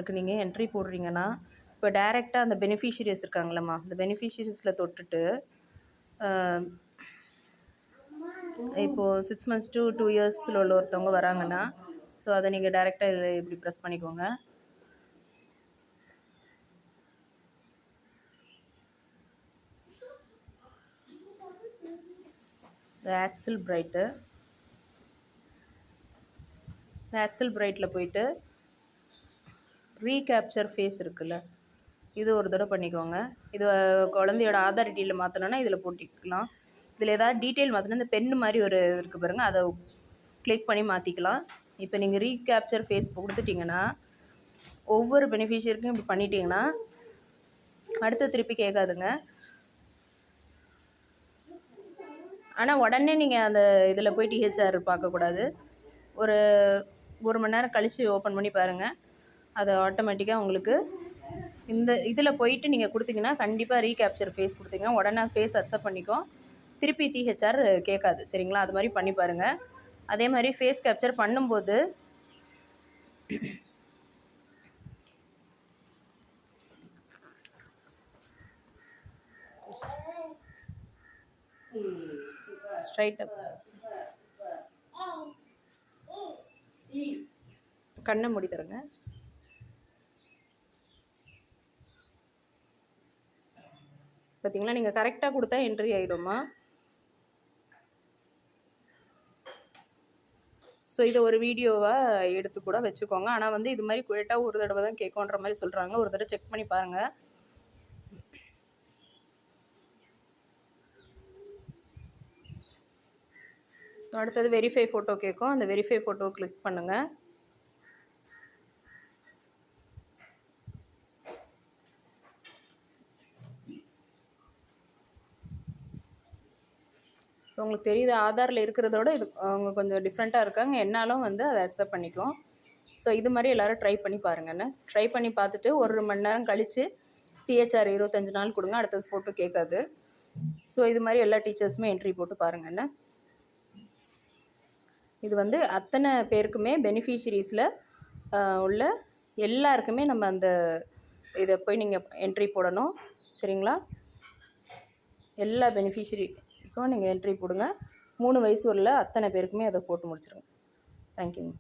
போர்ட்டலுக்கு நீங்கள் என்ட்ரி போடுறீங்கன்னா, இப்போ டைரெக்டாக அந்த பெனிஃபிஷியரிஸ் இருக்காங்களம்மா, அந்த பெனிஃபிஷியரிஸில் தொட்டுட்டு இப்போது 6 months to 2 yearsல உள்ள ஒருத்தவங்க வராங்கன்னா, ஸோ அதை நீங்கள் டைரெக்டாக இதில் இப்படி ப்ரெஸ் பண்ணிக்கோங்க. ஆக்சல் பிரைட்டில் போயிட்டு ரீகேப்சர் ஃபேஸ் இருக்குல்ல, இது ஒரு தடவை பண்ணிக்கோங்க. இது குழந்தையோட ஆதார் டீட்டெயில் மாற்றணுன்னா இதில் போட்டிக்கலாம். இதில் ஏதாவது டீட்டெயில் மாற்றினா இந்த பென்னு மாதிரி ஒரு இருக்குது பாருங்கள், அதை கிளிக் பண்ணி மாற்றிக்கலாம். இப்போ நீங்கள் ரீகேப்சர் ஃபேஸ் கொடுத்துட்டிங்கன்னா, ஒவ்வொரு பெனிஃபிஷியருக்கும் இப்படி பண்ணிட்டீங்கன்னா அடுத்து திருப்பி கேட்காதுங்க. ஆனால் உடனே நீங்கள் அந்த இதில் போய் டிஹெச்ஆர் பார்க்கக்கூடாது. ஒரு 1 மணி நேரம் கழித்து ஓப்பன் பண்ணி பாருங்கள். அது ஆட்டோமேட்டிக்காக உங்களுக்கு இந்த இதில் போயிட்டு நீங்கள் கொடுத்தீங்கன்னா, கண்டிப்பாக ரீகேப்சர் ஃபேஸ் கொடுத்தீங்கன்னா உடனே ஃபேஸ் அக்செப்ட் பண்ணிக்கும். திருப்பி டிஹெச்ஆர் கேட்காது. சரிங்களா? அது மாதிரி பண்ணி பாருங்கள். அதே மாதிரி ஃபேஸ் கேப்சர் பண்ணும்போது ஸ்ட்ரைட்டாக கண்ணை மூடி தருங்க. பார்த்தீங்களா, நீங்கள் கரெக்டாக கொடுத்தா என்ட்ரி ஆகிடுமா. ஸோ இதை ஒரு வீடியோவாக எடுத்து கூட வச்சுக்கோங்க. ஆனால் வந்து இது மாதிரி கேட்டால் ஒரு தடவை தான் கேட்குன்ற மாதிரி சொல்கிறாங்க. ஒரு தடவை செக் பண்ணி பாருங்கள். அடுத்தது வெரிஃபை ஃபோட்டோ கேட்கும். அந்த வெரிஃபை ஃபோட்டோ கிளிக் பண்ணுங்கள். ஸோ உங்களுக்கு தெரியுது, ஆதாரில் இருக்கிறதோட இது அவங்க கொஞ்சம் டிஃப்ரெண்ட்டாக இருக்காங்க. என்னாலும் வந்து அதை அக்செப்ட் பண்ணிக்கும். ஸோ இது மாதிரி எல்லோரும் ட்ரை பண்ணி பாருங்கண்ணே. ட்ரை பண்ணி பார்த்துட்டு 1 மணி நேரம் கழித்து டிஹெச்ஆர் 25 நாள் கொடுங்க. அடுத்தது ஃபோட்டோ கேட்காது. ஸோ இது மாதிரி எல்லா டீச்சர்ஸுமே என்ட்ரி போட்டு பாருங்கண்ணே. இது வந்து அத்தனை பேருக்குமே பெனிஃபிஷரிஸில் உள்ள எல்லாருக்குமே நம்ம அந்த இதை போய் நீங்கள் என்ட்ரி போடணும். சரிங்களா? எல்லா பெனிஃபிஷரிக்கும் நீங்கள் என்ட்ரி போடுங்க. 3 வயசு உள்ள அத்தனை பேருக்குமே அதை போட்டு முடிச்சிருங்க. தேங்க்யூங்க.